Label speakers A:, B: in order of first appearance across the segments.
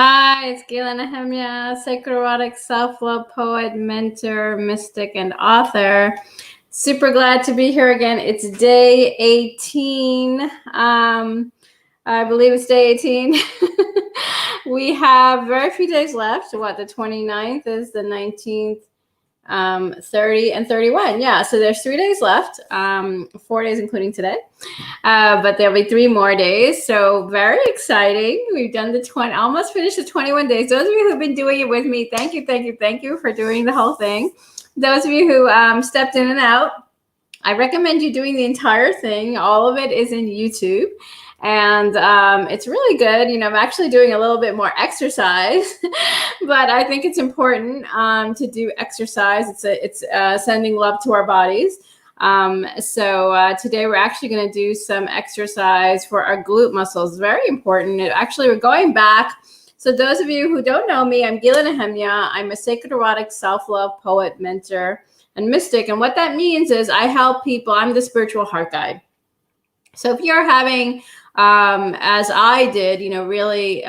A: Hi, it's Gila Nehemia, sacred erotic self-love poet, mentor, mystic, and author. Super glad to be here again. It's day 18. I believe it's day 18. We have very few days left. The 29th is the 19th, 30 and 31. Yeah, so there's 3 days left, 4 days including today. But there'll be 3 more days. So very exciting. We've done almost finished the 21 days. Those of you who've been doing it with me, thank you for doing the whole thing. Those of you who stepped in and out, I recommend you doing the entire thing. All of it is in YouTube. And it's really good. I'm actually doing a little bit more exercise, but I think it's important to do exercise. It's sending love to our bodies. So today we're actually going to do some exercise for our glute muscles. Very important. We're going back. So those of you who don't know me, I'm Gila Nehemia. I'm a sacred erotic self-love poet, mentor, and mystic. And what that means is I help people. I'm the spiritual heart guide. So if you're having, as I did, really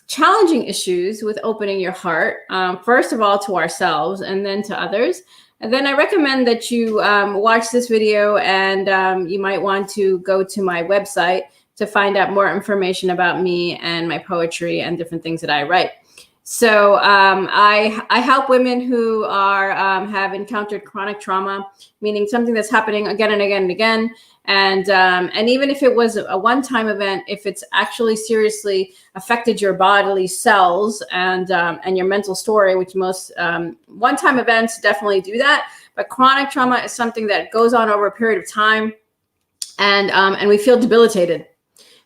A: challenging issues with opening your heart, first of all to ourselves and then to others. And then I recommend that you watch this video, and you might want to go to my website to find out more information about me and my poetry and different things that I write. So I help women who are have encountered chronic trauma, meaning something that's happening again and again and again. And even if it was a one-time event, if it's actually seriously affected your bodily cells and your mental story, which most one-time events definitely do that, but chronic trauma is something that goes on over a period of time, and we feel debilitated.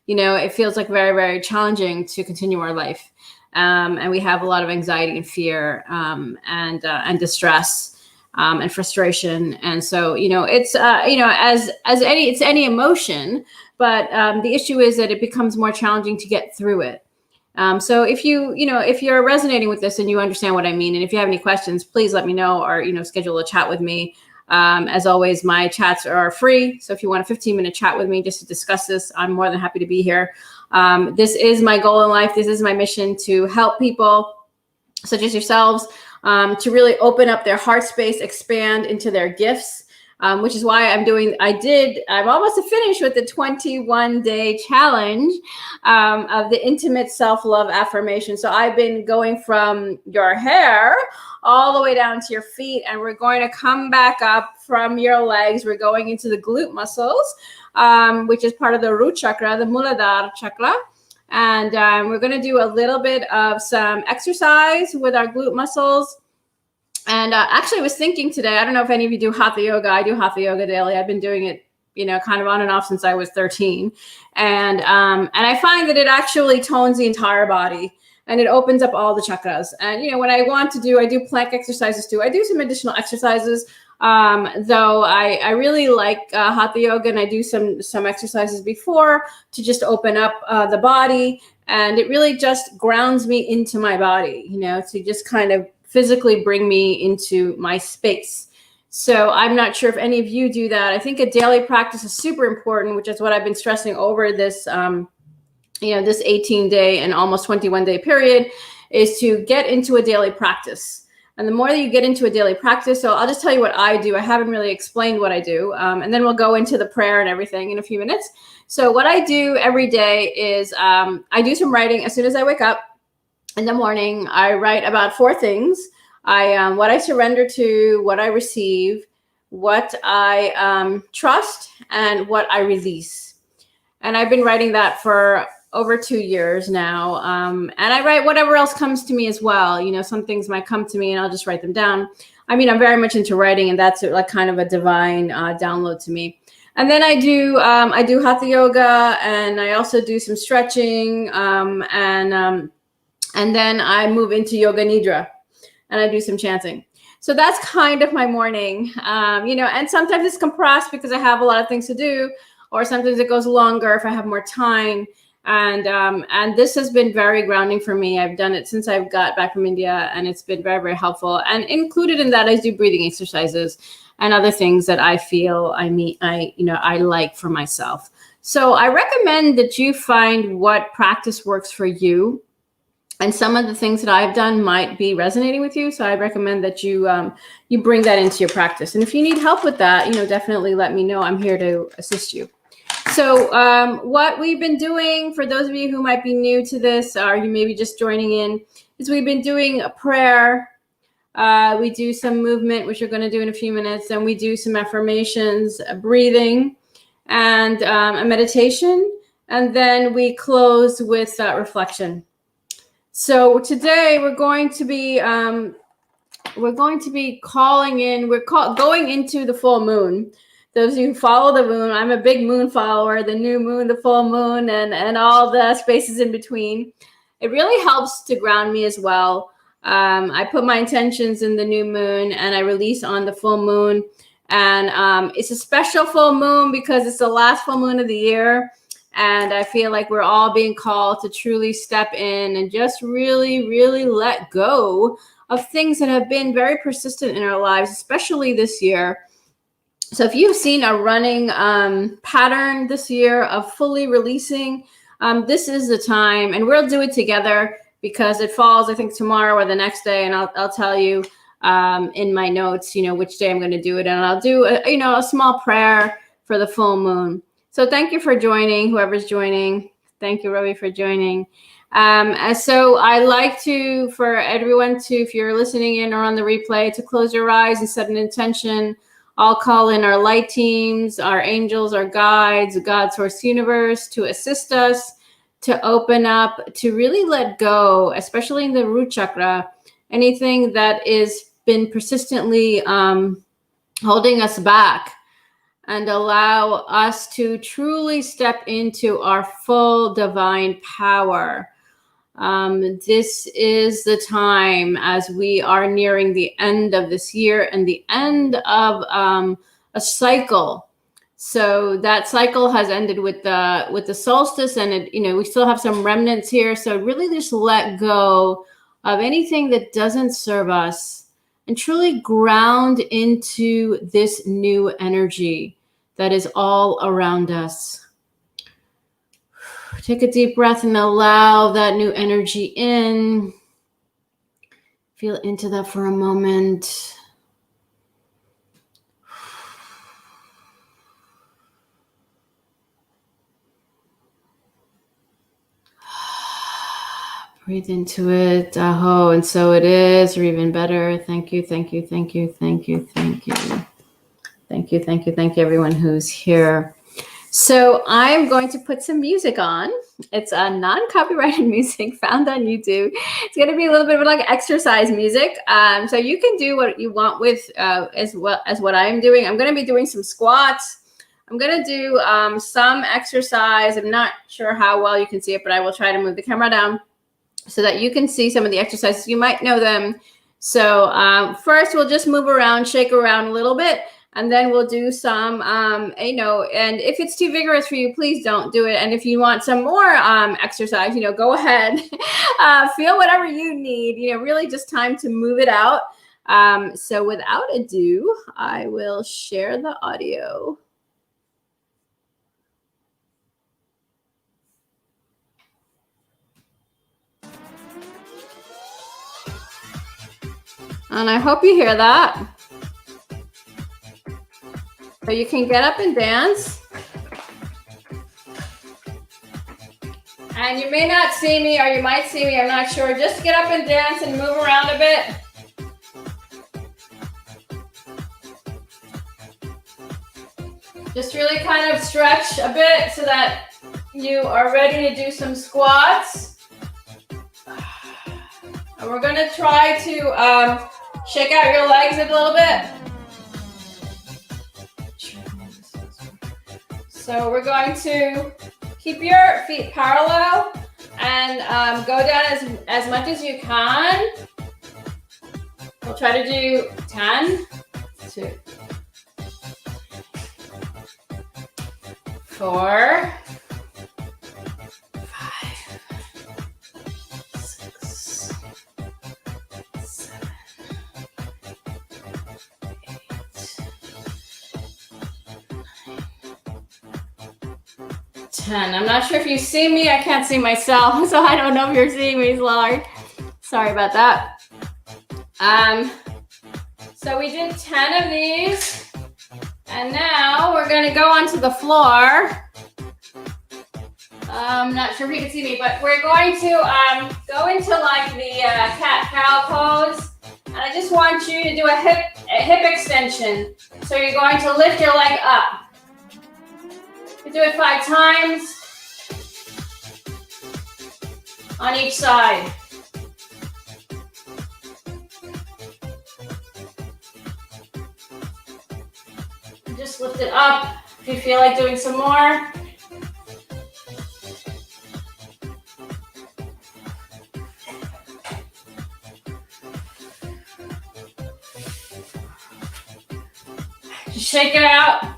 A: It feels like very, very challenging to continue our life, and we have a lot of anxiety and fear and distress. And frustration. And so, it's, it's any emotion, but the issue is that it becomes more challenging to get through it. So if if you're resonating with this and you understand what I mean, and if you have any questions, please let me know, or, schedule a chat with me. As always, my chats are free. So if you want a 15-minute chat with me just to discuss this, I'm more than happy to be here. This is my goal in life. This is my mission, to help people such as yourselves, to really open up their heart space, expand into their gifts, which is why I'm almost finished with the 21-day challenge of the intimate self-love affirmation. So I've been going from your hair all the way down to your feet, and we're going to come back up from your legs. We're going into the glute muscles, which is part of the root chakra, the Muladhara chakra. And we're going to do a little bit of some exercise with our glute muscles. And actually, I was thinking today, I don't know if any of you do hatha yoga. I do hatha yoga daily. I've been doing it, kind of on and off since I was 13. And I find that it actually tones the entire body, and it opens up all the chakras. And, when I want to I do plank exercises too. I do some additional exercises. Though I really like hatha yoga, and I do some exercises before to just open up the body, and it really just grounds me into my body, to just kind of physically bring me into my space. So I'm not sure if any of you do that. I think a daily practice is super important, which is what I've been stressing over this this 18-day and almost 21-day period, is to get into a daily practice. And the more that you get into a daily practice, so I'll just tell you what I do. I haven't really explained what I do. And then we'll go into the prayer and everything in a few minutes. So what I do every day is I do some writing as soon as I wake up in the morning. I write about 4 things. What I surrender to, what I receive, what I trust, and what I release. And I've been writing that for over 2 years now. And I write whatever else comes to me as well. Some things might come to me and I'll just write them down. I'm very much into writing, and that's like kind of a divine download to me. And then I do hatha yoga, and I also do some stretching. And then I move into yoga nidra, and I do some chanting. So that's kind of my morning, and sometimes it's compressed because I have a lot of things to do, or sometimes it goes longer if I have more time. And this has been very grounding for me. I've done it since I've got back from India, and it's been very, very helpful. And included in that, I do breathing exercises and other things that I feel I like for myself. So I recommend that you find what practice works for you. And some of the things that I've done might be resonating with you. So I recommend that you you bring that into your practice. And if you need help with that, definitely let me know. I'm here to assist you. So what we've been doing, for those of you who might be new to this, or you may be just joining in, is we've been doing a prayer. We do some movement, which we're going to do in a few minutes. And we do some affirmations, breathing, and a meditation. And then we close with reflection. So today we're going to be calling in. Going into the full moon. Those of you who follow the moon, I'm a big moon follower. The new moon, the full moon, and all the spaces in between. It really helps to ground me as well. I put my intentions in the new moon, and I release on the full moon. And it's a special full moon because it's the last full moon of the year. And I feel like we're all being called to truly step in and just really, really let go of things that have been very persistent in our lives, especially this year. So if you've seen a running pattern this year of fully releasing, this is the time. And we'll do it together because it falls, I think, tomorrow or the next day. And I'll tell you in my notes, which day I'm going to do it. And I'll do, a small prayer for the full moon. So thank you for joining, whoever's joining. Thank you, Robbie, for joining. So I like for everyone to, if you're listening in or on the replay, to close your eyes and set an intention. I'll call in our light teams, our angels, our guides, God, Source, Universe, to assist us, to open up, to really let go, especially in the root chakra, anything that is been persistently holding us back, and allow us to truly step into our full divine power. This is the time, as we are nearing the end of this year and the end of a cycle. So that cycle has ended with the solstice, and we still have some remnants here. So really just let go of anything that doesn't serve us and truly ground into this new energy that is all around us. Take a deep breath and allow that new energy in. Feel into that for a moment. Breathe into it. Aho, and so it is, or even better. Thank you, thank you, thank you, thank you, thank you. Thank you, thank you, thank you, everyone who's here. So I'm going to put some music on. It's a non-copyrighted music found on YouTube. It's going to be a little bit of like exercise music. So you can do what you want with as well as what I'm doing. I'm going to be doing some squats. I'm going to do some exercise. I'm not sure how well you can see it, but I will try to move the camera down so that you can see some of the exercises. You might know them. So first we'll just move around, shake around a little bit. And then we'll do some, and if it's too vigorous for you, please don't do it. And if you want some more exercise, go ahead. Feel whatever you need, really just time to move it out. So without ado, I will share the audio. And I hope you hear that. So you can get up and dance. And you may not see me, or you might see me, I'm not sure. Just get up and dance and move around a bit. Just really kind of stretch a bit so that you are ready to do some squats. And we're gonna try to shake out your legs a little bit. So we're going to keep your feet parallel and go down as much as you can. We'll try to do 10, 2, 4, 5, 6, 7, 8, 9, 10. 10. I'm not sure if you see me. I can't see myself, so I don't know if you're seeing me, Larry. Sorry about that. So we did 10 of these, and now we're going to go onto the floor. I'm not sure if you can see me, but we're going to go into like the cat-cow pose, and I just want you to do a hip extension. So you're going to lift your leg up. You do it 5 times on each side. Just lift it up if you feel like doing some more. Just shake it out.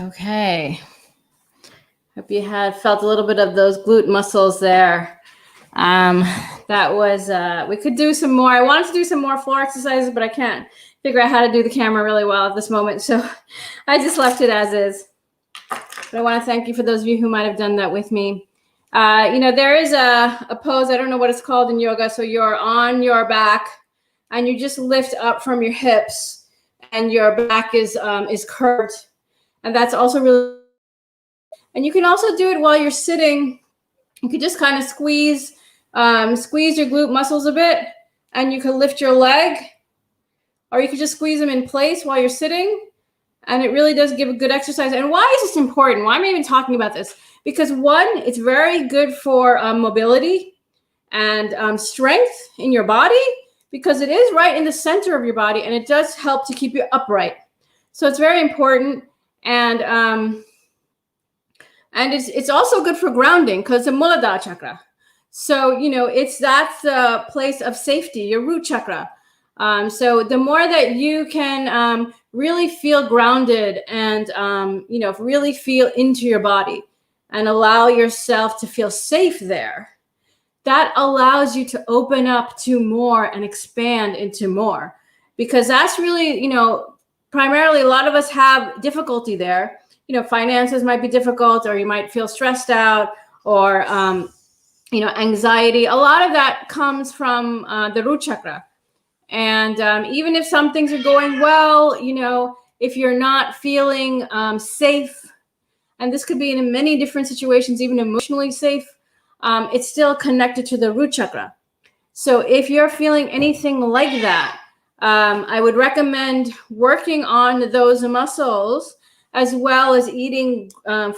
A: Okay. Hope you had felt a little bit of those glute muscles there. That was, we could do some more. I wanted to do some more floor exercises, but I can't figure out how to do the camera really well at this moment. So I just left it as is. But I want to thank you for those of you who might have done that with me. You know, there is a pose, I don't know what it's called in yoga. So you're on your back and you just lift up from your hips and your back is curved. And that's also really, and you can also do it while you're sitting. You could just kind of squeeze your glute muscles a bit, and you can lift your leg, or you could just squeeze them in place while you're sitting. And it really does give a good exercise. And why is this important? Why am I even talking about this? Because one, it's very good for mobility and strength in your body, because it is right in the center of your body, and it does help to keep you upright. So it's very important. And it's also good for grounding, because the Muladhara chakra. So, you know, that's the place of safety, your root chakra. So the more that you can really feel grounded and, you know, really feel into your body and allow yourself to feel safe there, that allows you to open up to more and expand into more. Because that's really, you know, primarily, a lot of us have difficulty there. You know, finances might be difficult, or you might feel stressed out, or, you know, anxiety. A lot of that comes from the root chakra. And even if some things are going well, you know, if you're not feeling safe, and this could be in many different situations, even emotionally safe, it's still connected to the root chakra. So if you're feeling anything like that, I would recommend working on those muscles, as well as eating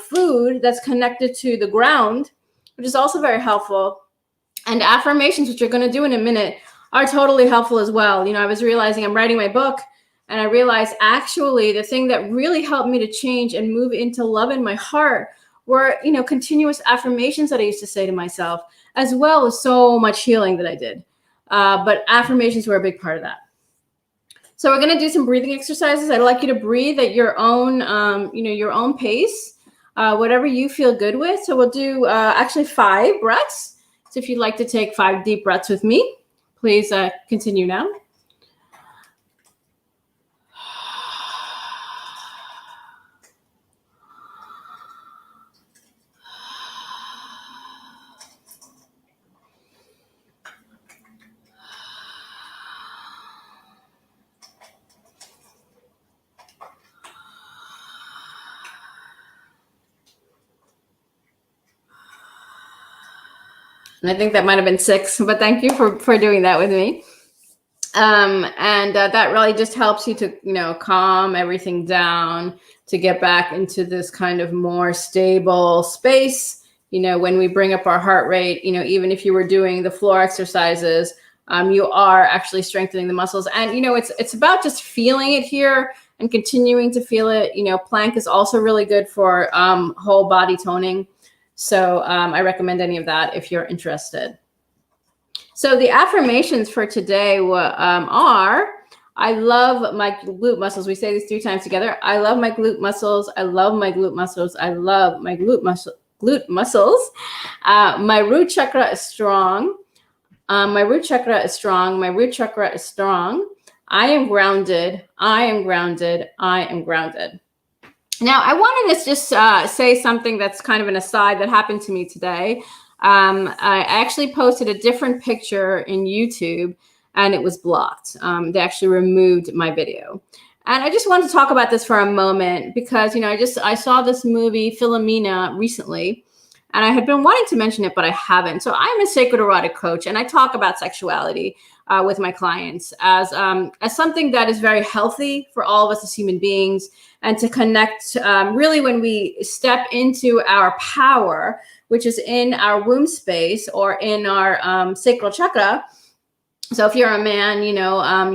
A: food that's connected to the ground, which is also very helpful. And affirmations, which you're going to do in a minute, are totally helpful as well. You know, I was realizing I'm writing my book, and I realized actually the thing that really helped me to change and move into love in my heart were, you know, continuous affirmations that I used to say to myself, as well as so much healing that I did. But affirmations were a big part of that. So we're going to do some breathing exercises. I'd like you to breathe at your own, you know, your own pace, whatever you feel good with. So we'll do actually 5 breaths. So if you'd like to take 5 deep breaths with me, please continue now. And I think that might have been 6, but thank you for doing that with me. That really just helps you to, you know, calm everything down, to get back into this kind of more stable space. You know, when we bring up our heart rate, you know, even if you were doing the floor exercises, you are actually strengthening the muscles. And, you know, it's about just feeling it here and continuing to feel it. You know, plank is also really good for whole body toning. So I recommend any of that if you're interested. So the affirmations for today are, I love my glute muscles. We say these 3 times together. I love my glute muscles. I love my glute muscles. I love my glute glute muscles. My root chakra is strong. My root chakra is strong. My root chakra is strong. I am grounded. I am grounded. I am grounded. Now, I wanted to just say something that's kind of an aside that happened to me today. I actually posted a different picture in YouTube and it was blocked. They actually removed my video. And I just wanted to talk about this for a moment because, I saw this movie, Philomena, recently, and I had been wanting to mention it, but I haven't. So I'm a sacred erotic coach, and I talk about sexuality with my clients as something that is very healthy for all of us as human beings, and to connect really when we step into our power, which is in our womb space or in our sacral chakra. So if you're a man,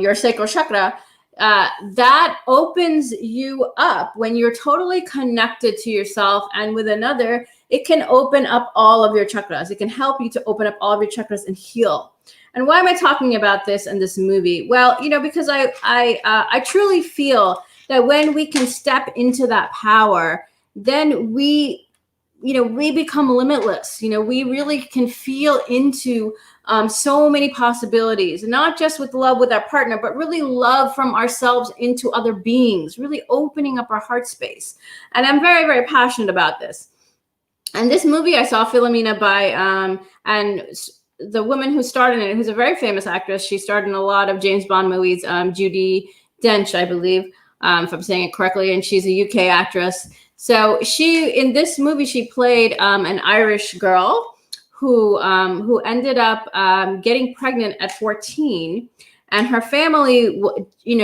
A: your sacral chakra, that opens you up when you're totally connected to yourself and with another. It can open up all of your chakras. It can help you to open up all of your chakras and heal. And why am I talking about this in this movie? Well, because I truly feel that when we can step into that power, then we become limitless. We really can feel into so many possibilities, not just with love with our partner, but really love from ourselves into other beings, really opening up our heart space. And I'm very, very passionate about this. And this movie I saw, Philomena, and the woman who starred in it, who's a very famous actress, she starred in a lot of James Bond movies, Judi Dench, I believe, if I'm saying it correctly, and she's a UK actress. So in this movie, she played an Irish girl who ended up getting pregnant at 14, and her family,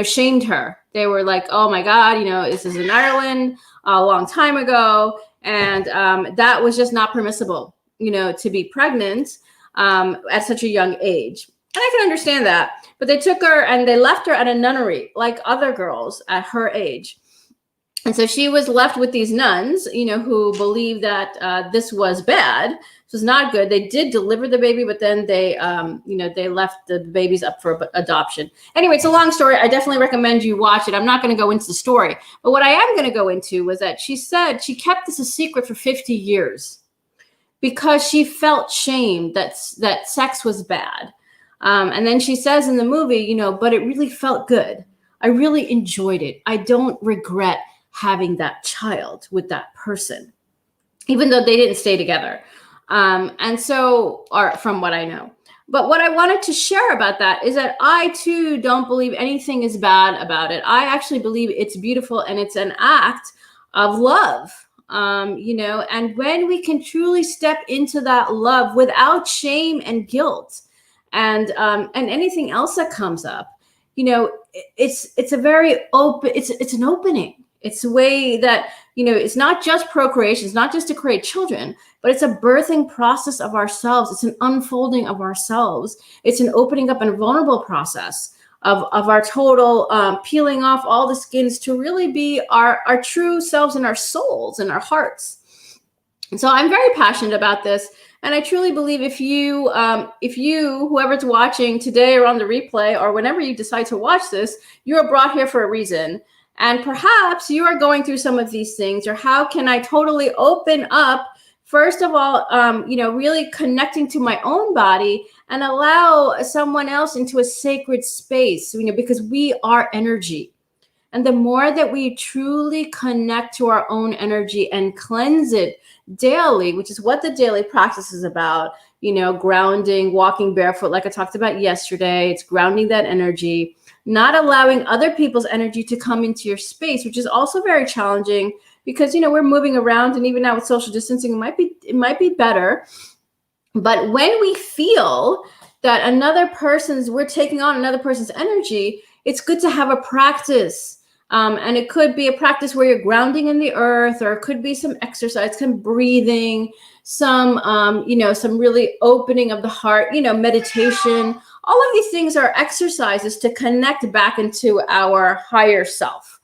A: shamed her. They were like, "Oh my God, this is in Ireland a long time ago," and that was just not permissible, to be pregnant at such a young age. And I can understand that, but they took her and they left her at a nunnery like other girls at her age. And so she was left with these nuns, who believed that this was bad. This was not good. They did deliver the baby, but then they left the babies up for adoption. Anyway, it's a long story. I definitely recommend you watch it. I'm not going to go into the story. But what I am going to go into was that she said she kept this a secret for 50 years because she felt shame that sex was bad. And then she says in the movie, but it really felt good. I really enjoyed it. I don't regret having that child with that person, even though they didn't stay together. And so, or from what I know. But what I wanted to share about that is that I too don't believe anything is bad about it. I actually believe it's beautiful and it's an act of love. And when we can truly step into that love without shame and guilt and anything else that comes up, it's a very open, it's an opening. It's a way that, it's not just procreation, it's not just to create children, but it's a birthing process of ourselves. It's an unfolding of ourselves. It's an opening up and a vulnerable process of our total peeling off all the skins to really be our true selves and our souls and our hearts. And so I'm very passionate about this. And I truly believe if you, whoever's watching today or on the replay or whenever you decide to watch this, you are brought here for a reason. And perhaps you are going through some of these things, or how can I totally open up, first of all, really connecting to my own body and allow someone else into a sacred space, because we are energy. And the more that we truly connect to our own energy and cleanse it daily, which is what the daily practice is about, grounding, walking barefoot, like I talked about yesterday, it's grounding that energy, not allowing other people's energy to come into your space, which is also very challenging because, we're moving around, and even now with social distancing, it might be better. But when we feel that we're taking on another person's energy, it's good to have a practice. And it could be a practice where you're grounding in the earth, or it could be some exercise, some breathing, some really opening of the heart, meditation. All of these things are exercises to connect back into our higher self,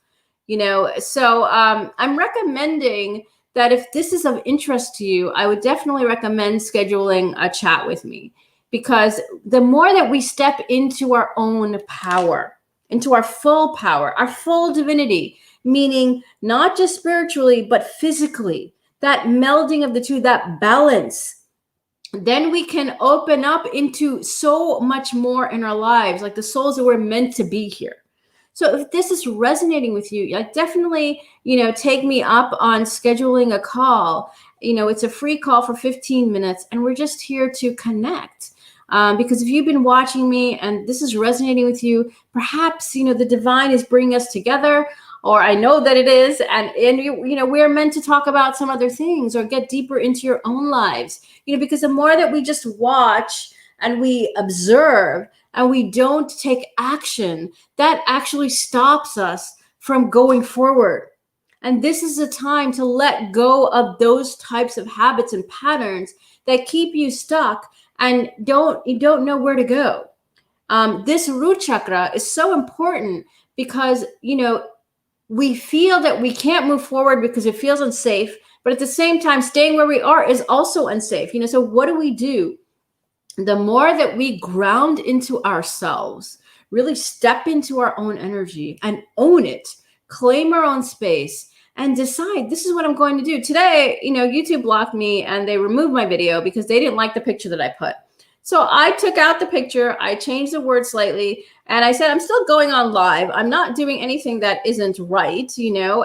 A: So I'm recommending that if this is of interest to you, I would definitely recommend scheduling a chat with me, because the more that we step into our own power, into our full power, our full divinity, meaning not just spiritually, but physically, that melding of the two, that balance, then we can open up into so much more in our lives, like the souls that were meant to be here. So if this is resonating with you, like definitely, take me up on scheduling a call. It's a free call for 15 minutes, and we're just here to connect. Because if you've been watching me and this is resonating with you, perhaps, the divine is bringing us together, or I know that it is. And we're meant to talk about some other things or get deeper into your own lives, because the more that we just watch and we observe and we don't take action, that actually stops us from going forward. And this is a time to let go of those types of habits and patterns that keep you stuck and you don't know where to go. This root chakra is so important because, we feel that we can't move forward because it feels unsafe, but at the same time, staying where we are is also unsafe. So what do? The more that we ground into ourselves, really step into our own energy and own it, claim our own space, and decide this is what I'm going to do. Today, YouTube blocked me and they removed my video because they didn't like the picture that I put. So I took out the picture, I changed the word slightly, and I said, I'm still going on live. I'm not doing anything that isn't right,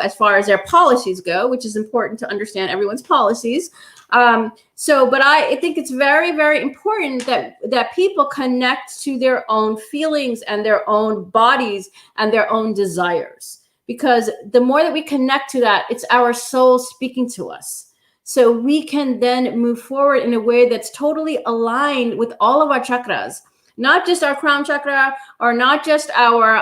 A: as far as their policies go, which is important to understand everyone's policies. But I think it's very, very important that people connect to their own feelings and their own bodies and their own desires, because the more that we connect to that, it's our soul speaking to us. So we can then move forward in a way that's totally aligned with all of our chakras, not just our crown chakra or not just our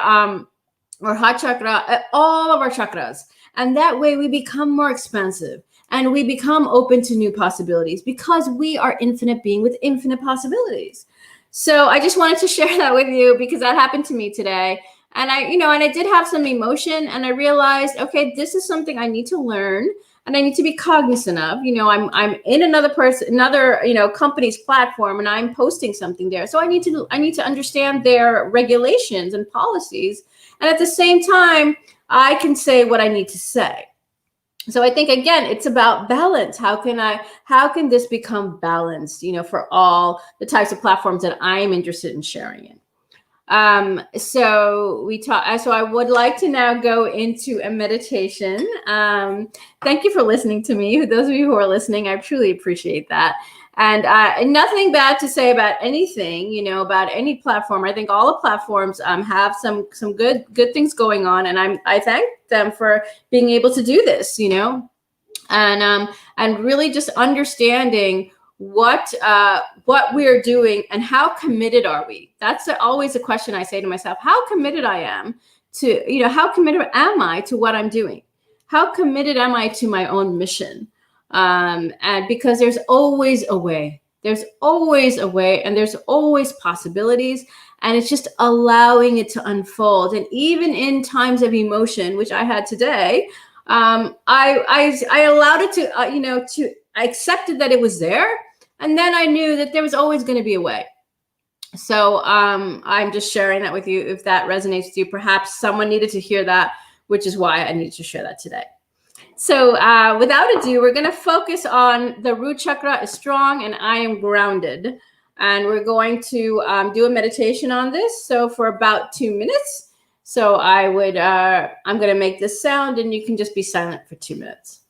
A: heart chakra, all of our chakras. And that way we become more expansive and we become open to new possibilities because we are infinite being with infinite possibilities. So I just wanted to share that with you because that happened to me today. And I did have some emotion, and I realized, okay, this is something I need to learn and I need to be cognizant of. I'm in another company's platform, and I'm posting something there. So I need to understand their regulations and policies. And at the same time, I can say what I need to say. So I think, again, it's about balance. How can this become balanced, for all the types of platforms that I'm interested in sharing in? So I would like to now go into a meditation. Thank you for listening to me. Those of you who are listening, I truly appreciate that. And nothing bad to say about anything, about any platform. I think all the platforms have some good things going on, and I thank them for being able to do this, and really just understanding what we're doing and how committed are we. That's always a question I say to myself: how committed I am to, how committed am I to what I'm doing? How committed am I to my own mission? And because there's always a way, and there's always possibilities, and it's just allowing it to unfold. And even in times of emotion, which I had today, I allowed it to, I accepted that it was there. And then I knew that there was always going to be a way. So I'm just sharing that with you. If that resonates with you, perhaps someone needed to hear that, which is why I needed to share that today. So without ado, we're going to focus on the root chakra is strong and I am grounded. And we're going to do a meditation on this. So for about 2 minutes. So I'm going to make this sound, and you can just be silent for 2 minutes.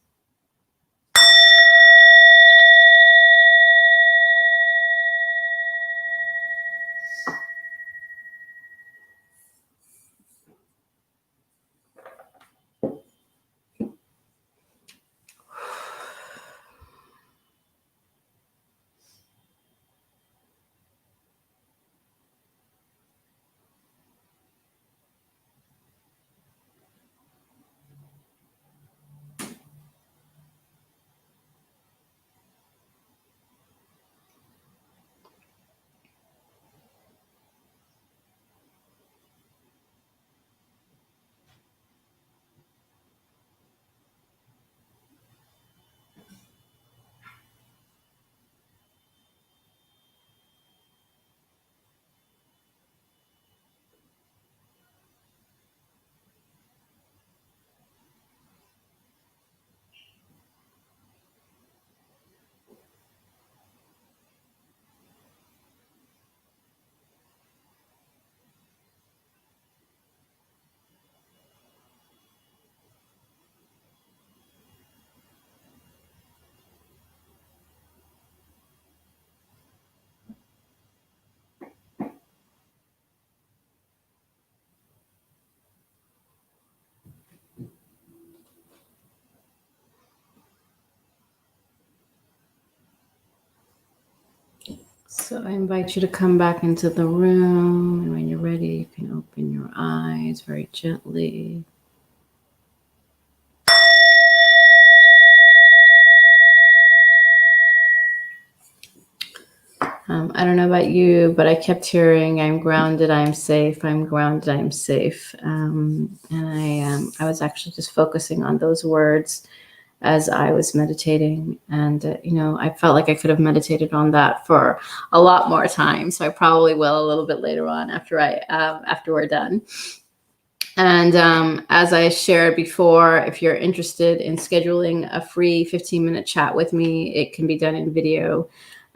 A: So I invite you to come back into the room, and when you're ready, you can open your eyes very gently. I don't know about you, but I kept hearing, "I'm grounded, I'm safe. I'm grounded, I'm safe." And I was actually just focusing on those words as I was meditating, and I felt like I could have meditated on that for a lot more time. So I probably will a little bit later on after we're done. And as I shared before, if you're interested in scheduling a free 15-minute chat with me, it can be done in video,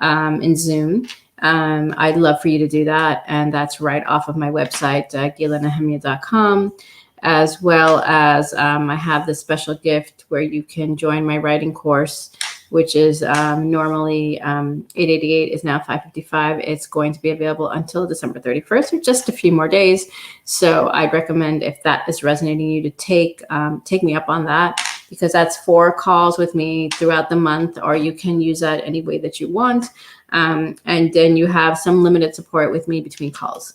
A: in Zoom. I'd love for you to do that. And that's right off of my website, gilanahemia.com, as well as I have this special gift where you can join my writing course, which is normally $888, is now $555. It's going to be available until December 31st, or just a few more days. So I'd recommend, if that is resonating you, to take me up on that, because that's 4 calls with me throughout the month, or you can use that any way that you want. And then you have some limited support with me between calls.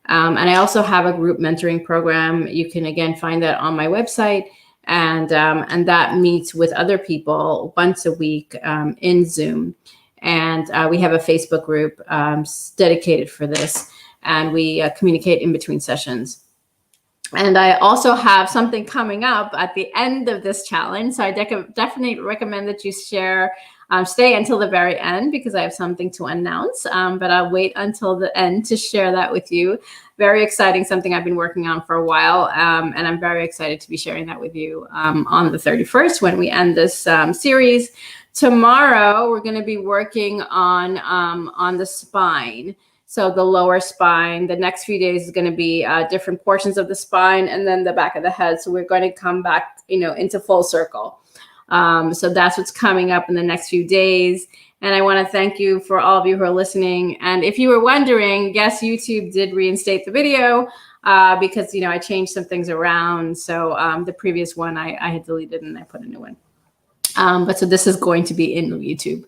A: And I also have a group mentoring program. You can, again, find that on my website. And that meets with other people once a week in Zoom. And we have a Facebook group dedicated for this. And we communicate in between sessions. And I also have something coming up at the end of this challenge. So I definitely recommend that you stay until the very end, because I have something to announce. But I'll wait until the end to share that with you. Very exciting, something I've been working on for a while. And I'm very excited to be sharing that with you on the 31st when we end this series. Tomorrow, we're going to be working on the spine. So the lower spine. The next few days is going to be different portions of the spine, and then the back of the head. So we're going to come back, into full circle. So that's what's coming up in the next few days. And I want to thank you for all of you who are listening. And if you were wondering, yes, YouTube did reinstate the video because, I changed some things around. So the previous one I had deleted, and I put a new one. But so this is going to be in YouTube.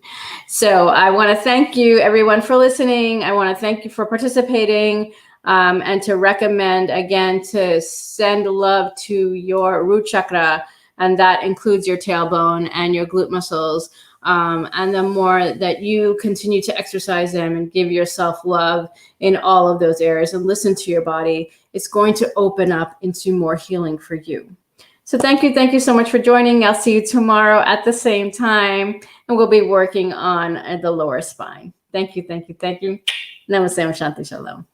A: So I want to thank you, everyone, for listening. I want to thank you for participating, and to recommend, again, to send love to your root chakra. And that includes your tailbone and your glute muscles. And the more that you continue to exercise them and give yourself love in all of those areas and listen to your body, it's going to open up into more healing for you. So thank you so much for joining. I'll see you tomorrow at the same time, and we'll be working on the lower spine. Thank you. Namaste, Shanti, Shalom.